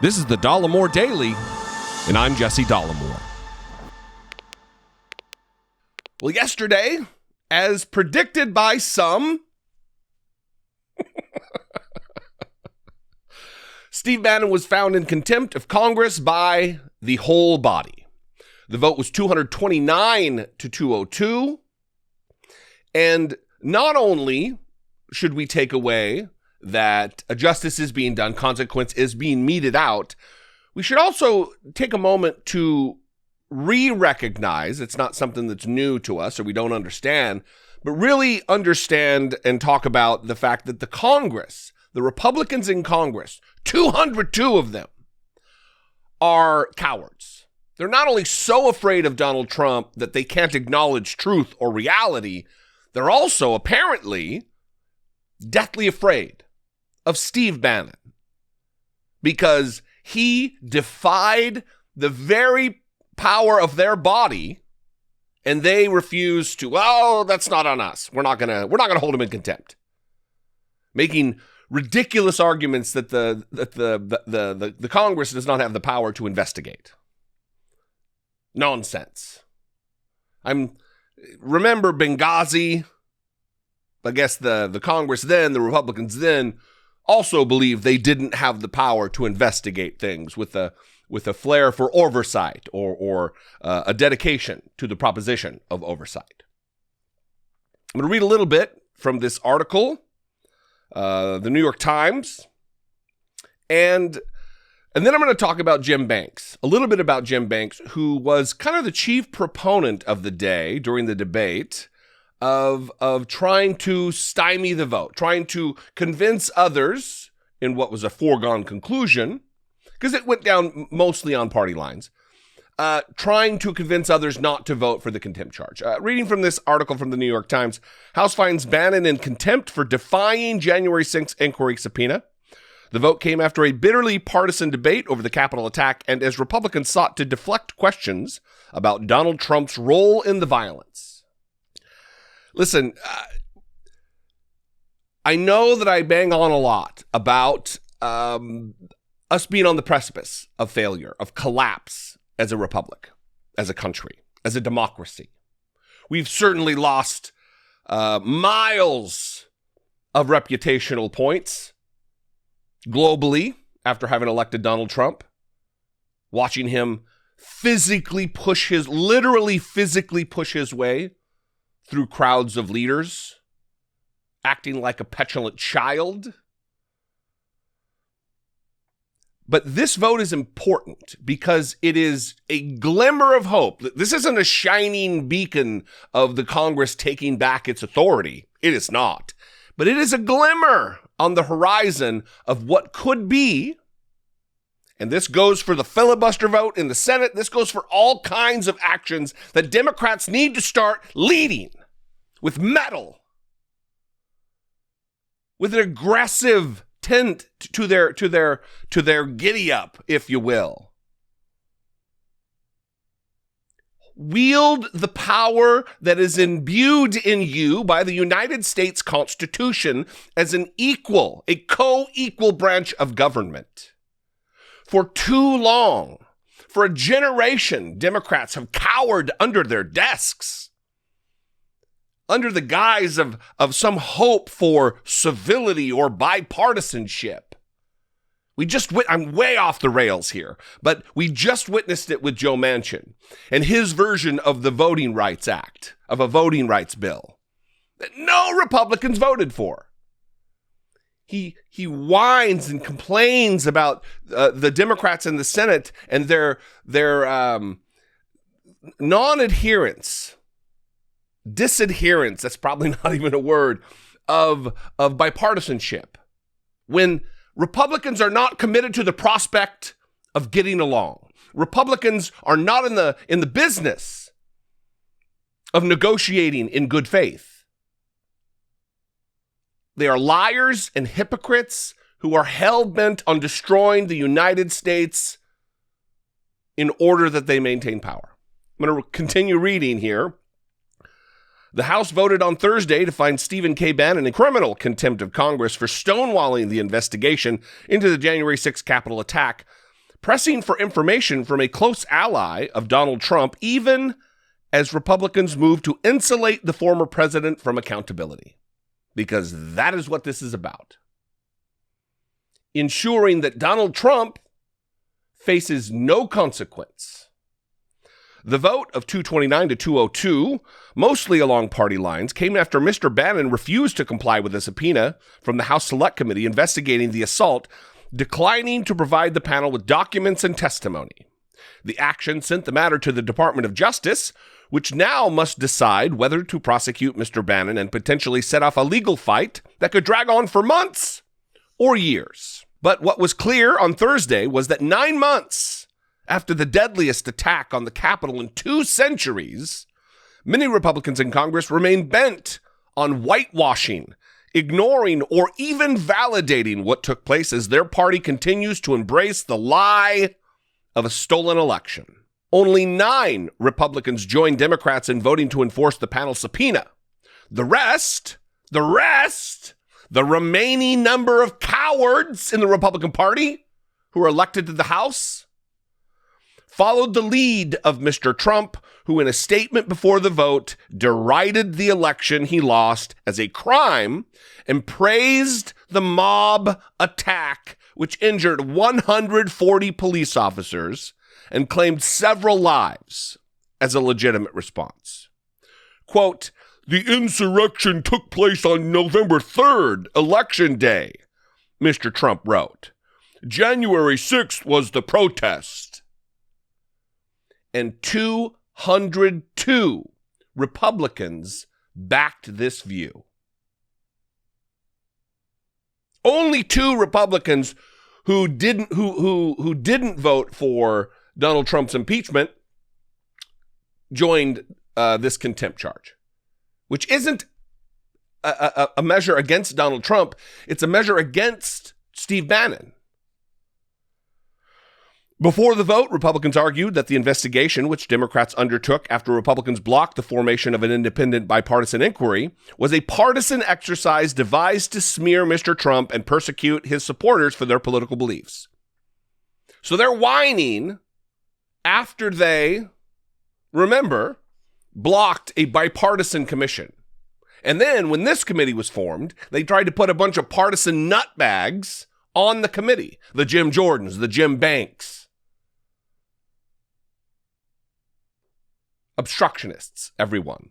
This is the Dollemore Daily, and I'm Jesse Dollemore. Well, yesterday, as predicted by some, Steve Bannon was found in contempt of Congress by the whole body. The vote was 229 to 202. And not only should we take away that a justice is being done, consequence is being meted out, we should also take a moment to re-recognize, it's not something that's new to us or we don't understand, but really understand and talk about the fact that the Congress, the Republicans in Congress, 202 of them, are cowards. They're not only so afraid of Donald Trump that they can't acknowledge truth or reality, they're also apparently deathly afraid of Steve Bannon because he defied the very power of their body and they refused to, well, that's not on us. We're not gonna hold him in contempt. Making ridiculous arguments that the Congress does not have the power to investigate. Nonsense. Remember Benghazi. I guess the Congress then, the Republicans then, also believed they didn't have the power to investigate things with a flair for oversight or a dedication to the proposition of oversight. I'm going to read a little bit from this article, the New York Times, and then I'm going to talk about Jim Banks, a little bit about Jim Banks, who was kind of the chief proponent of the day during the debate of trying to stymie the vote, trying to convince others in what was a foregone conclusion, because it went down mostly on party lines, trying to convince others not to vote for the contempt charge. Reading from this article from the New York Times, House finds Bannon in contempt for defying January 6th inquiry subpoena. The vote came after a bitterly partisan debate over the Capitol attack and as Republicans sought to deflect questions about Donald Trump's role in the violence. Listen, I know that I bang on a lot about us being on the precipice of failure, of collapse as a republic, as a country, as a democracy. We've certainly lost miles of reputational points globally after having elected Donald Trump, watching him literally physically push his way through crowds of leaders, acting like a petulant child. But this vote is important because it is a glimmer of hope. This isn't a shining beacon of the Congress taking back its authority. It is not. But it is a glimmer on the horizon of what could be. And this goes for the filibuster vote in the Senate. This goes for all kinds of actions that Democrats need to start leading with mettle, with an aggressive tint to their giddy up, if you will. Wield the power that is imbued in you by the United States Constitution as a co-equal branch of government. For too long, for a generation, Democrats have cowered under their desks, under the guise of some hope for civility or bipartisanship. I'm way off the rails here, but we just witnessed it with Joe Manchin and his version of the Voting Rights Act, of a voting rights bill that no Republicans voted for. He whines and complains about the Democrats in the Senate and their non-adherence, disadherence, that's probably not even a word, of bipartisanship. When Republicans are not committed to the prospect of getting along. Republicans are not in the business of negotiating in good faith. They are liars and hypocrites who are hell-bent on destroying the United States in order that they maintain power. I'm going to continue reading here. The House voted on Thursday to find Stephen K. Bannon in criminal contempt of Congress for stonewalling the investigation into the January 6th Capitol attack pressing for information from a close ally of Donald Trump, even as Republicans move to insulate the former president from accountability. Because that is what this is about. Ensuring that Donald Trump faces no consequence. The vote of 229 to 202, mostly along party lines, came after Mr. Bannon refused to comply with a subpoena from the House Select Committee investigating the assault, declining to provide the panel with documents and testimony. The action sent the matter to the Department of Justice, which now must decide whether to prosecute Mr. Bannon and potentially set off a legal fight that could drag on for months or years. But what was clear on Thursday was that 9 months after the deadliest attack on the Capitol in 2 centuries, many Republicans in Congress remain bent on whitewashing, ignoring, or even validating what took place as their party continues to embrace the lie of a stolen election. Only 9 Republicans joined Democrats in voting to enforce the panel subpoena. The remaining number of cowards in the Republican Party who were elected to the House, followed the lead of Mr. Trump, who in a statement before the vote derided the election he lost as a crime and praised the mob attack which injured 140 police officers and claimed several lives as a legitimate response. Quote, "The insurrection took place on November 3rd, Election Day," Mr. Trump wrote. "January 6th was the protest." And 202 Republicans backed this view. Only 2 Republicans who didn't vote for Donald Trump's impeachment joined this contempt charge, which isn't a measure against Donald Trump. It's a measure against Steve Bannon. Before the vote, Republicans argued that the investigation, which Democrats undertook after Republicans blocked the formation of an independent bipartisan inquiry, was a partisan exercise devised to smear Mr. Trump and persecute his supporters for their political beliefs. So they're whining after they, remember, blocked a bipartisan commission. And then when this committee was formed, they tried to put a bunch of partisan nutbags on the committee. The Jim Jordans, the Jim Banks. Obstructionists, everyone.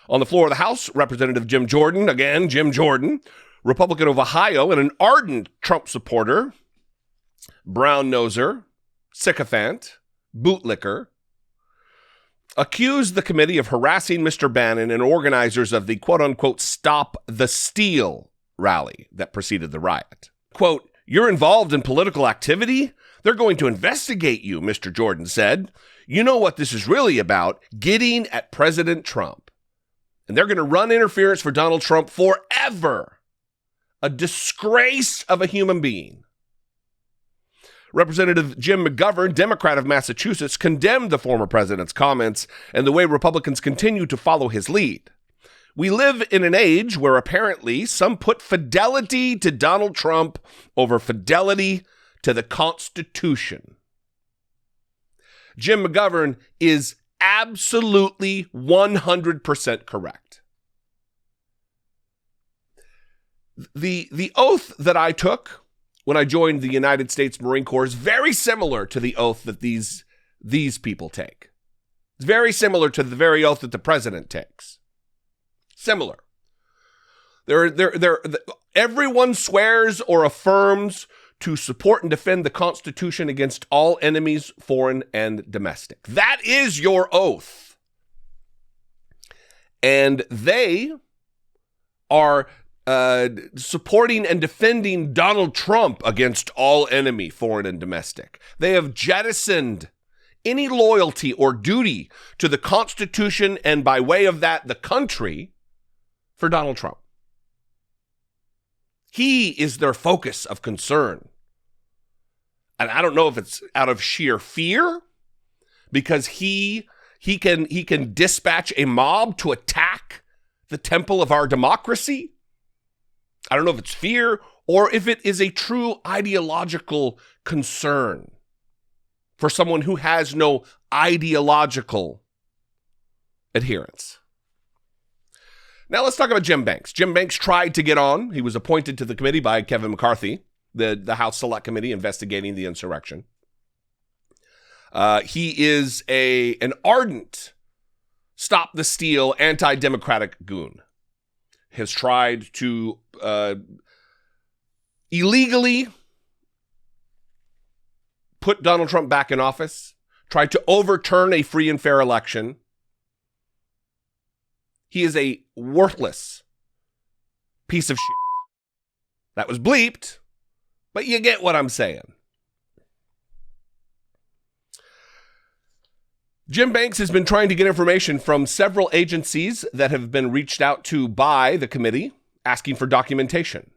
On the floor of the House, Representative Jim Jordan, again, Jim Jordan, Republican of Ohio and an ardent Trump supporter, brown-noser, sycophant, bootlicker, accused the committee of harassing Mr. Bannon and organizers of the quote-unquote Stop the Steal rally that preceded the riot. Quote, "You're involved in political activity? They're going to investigate you," Mr. Jordan said. "You know what this is really about? Getting at President Trump. And they're going to run interference for Donald Trump forever. A disgrace of a human being." Representative Jim McGovern, Democrat of Massachusetts, condemned the former president's comments and the way Republicans continue to follow his lead. "We live in an age where apparently some put fidelity to Donald Trump over fidelity to the Constitution." Jim McGovern is absolutely 100% correct. The oath that I took when I joined the United States Marine Corps is very similar to the oath that these people take. It's very similar to the very oath that the president takes. Similar. Everyone swears or affirms to support and defend the Constitution against all enemies, foreign and domestic. That is your oath. And they are supporting and defending Donald Trump against all enemy, foreign and domestic. They have jettisoned any loyalty or duty to the Constitution and by way of that, the country, for Donald Trump. He is their focus of concern. And I don't know if it's out of sheer fear, because he can dispatch a mob to attack the temple of our democracy. I don't know if it's fear or if it is a true ideological concern. for someone who has no ideological adherence. Now let's talk about Jim Banks. Jim Banks tried to get on. He was appointed to the committee by Kevin McCarthy, the House Select Committee investigating the insurrection. He is an ardent stop the steal, anti-democratic goon. Has tried to illegally put Donald Trump back in office, tried to overturn a free and fair election. He is a worthless piece of shit. That was bleeped, but you get what I'm saying. Jim Banks has been trying to get information from several agencies that have been reached out to by the committee, asking for documentation.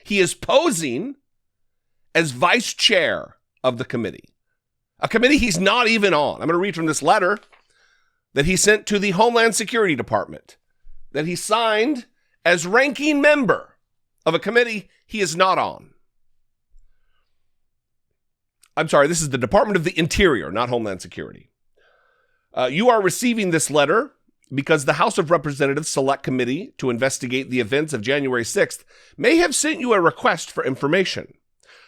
He is posing as vice chair of the committee, a committee he's not even on. I'm going to read from this letter that he sent to the Homeland Security Department, that he signed as ranking member of a committee he is not on. I'm sorry, this is the Department of the Interior, not Homeland Security. You are receiving this letter because the House of Representatives Select Committee to investigate the events of January 6th may have sent you a request for information.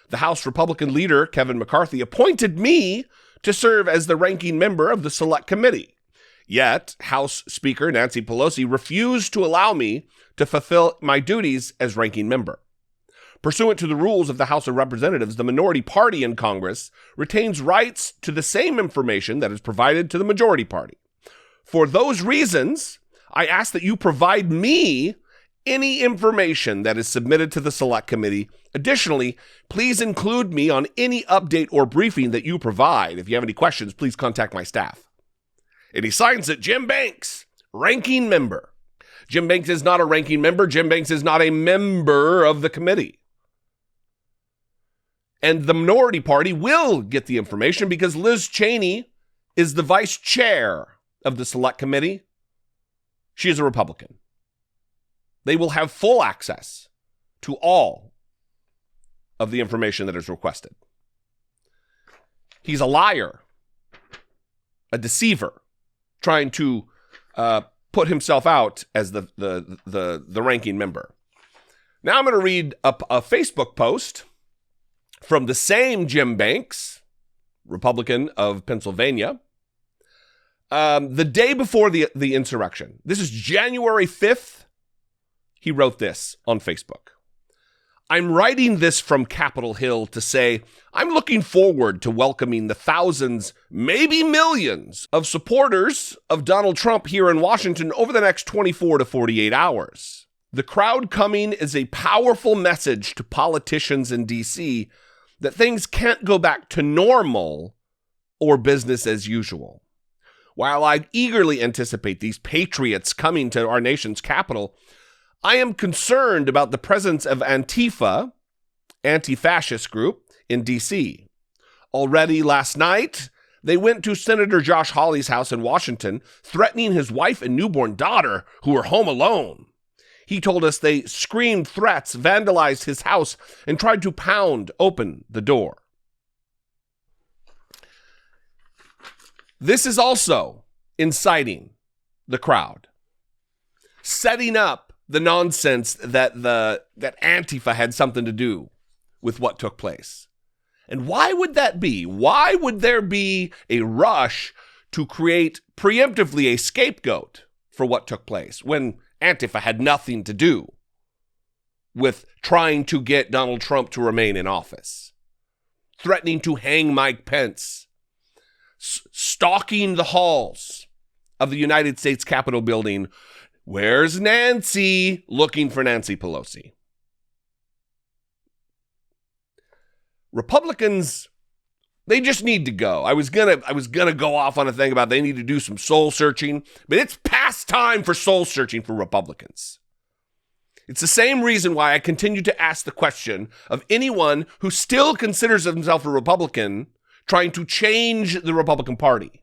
The House Republican leader, Kevin McCarthy, appointed me to serve as the ranking member of the Select Committee. Yet, House Speaker Nancy Pelosi refused to allow me to fulfill my duties as ranking member. Pursuant to the rules of the House of Representatives, the minority party in Congress retains rights to the same information that is provided to the majority party. For those reasons, I ask that you provide me any information that is submitted to the Select Committee. Additionally, please include me on any update or briefing that you provide. If you have any questions, please contact my staff. And he signs it, Jim Banks, ranking member. Jim Banks is not a ranking member. Jim Banks is not a member of the committee. And the minority party will get the information because Liz Cheney is the vice chair of the Select Committee. She is a Republican. They will have full access to all of the information that is requested. He's a liar, a deceiver, trying to put himself out as the ranking member. Now I'm going to read a Facebook post from the same Jim Banks, Republican of Pennsylvania, the day before the insurrection. This is January 5th. He wrote this on Facebook. I'm writing this from Capitol Hill to say I'm looking forward to welcoming the thousands, maybe millions, of supporters of Donald Trump here in Washington over the next 24 to 48 hours. The crowd coming is a powerful message to politicians in D.C. that things can't go back to normal or business as usual. While I eagerly anticipate these patriots coming to our nation's capital, I am concerned about the presence of Antifa, anti-fascist group, in D.C. Already last night, they went to Senator Josh Hawley's house in Washington, threatening his wife and newborn daughter, who were home alone. He told us they screamed threats, vandalized his house, and tried to pound open the door. This is also inciting the crowd, setting up the nonsense that Antifa had something to do with what took place. And why would that be? Why would there be a rush to create preemptively a scapegoat for what took place when Antifa had nothing to do with trying to get Donald Trump to remain in office, threatening to hang Mike Pence, stalking the halls of the United States Capitol building? Where's Nancy? Looking for Nancy Pelosi. Republicans, they just need to go. I was gonna go off on a thing about they need to do some soul searching, but it's past time for soul searching for Republicans. It's the same reason why I continue to ask the question of anyone who still considers himself a Republican trying to change the Republican Party.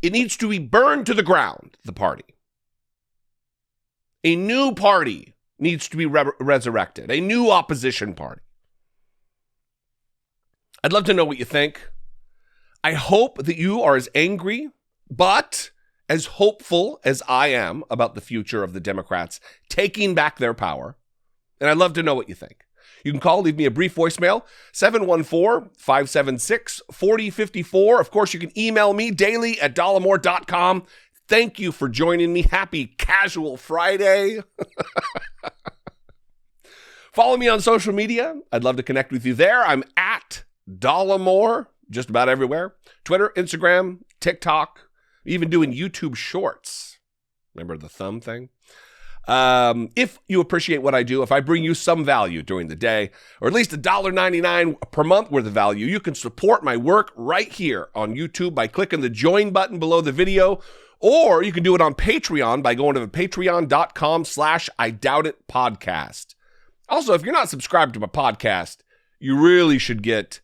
It needs to be burned to the ground, the party. A new party needs to be resurrected, a new opposition party. I'd love to know what you think. I hope that you are as angry, but as hopeful as I am about the future of the Democrats taking back their power. And I'd love to know what you think. You can call, leave me a brief voicemail, 714-576-4054. Of course, you can email me daily at dollemore.com. Thank you for joining me. Happy Casual Friday. Follow me on social media. I'd love to connect with you there. I'm at Dollemore, just about everywhere. Twitter, Instagram, TikTok, even doing YouTube shorts. Remember the thumb thing? If you appreciate what I do, if I bring you some value during the day, or at least $1.99 per month worth of value, you can support my work right here on YouTube by clicking the join button below the video, or you can do it on Patreon by going to patreon.com/IDoubtItPodcast. Also, if you're not subscribed to my podcast, you really should get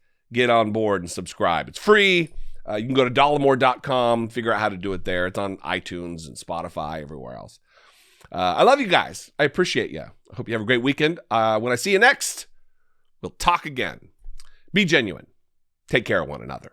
on board and subscribe. It's free. You can go to dollemore.com, figure out how to do it there. It's on iTunes and Spotify, everywhere else. I love you guys. I appreciate you. I hope you have a great weekend. When I see you next, we'll talk again. Be genuine. Take care of one another.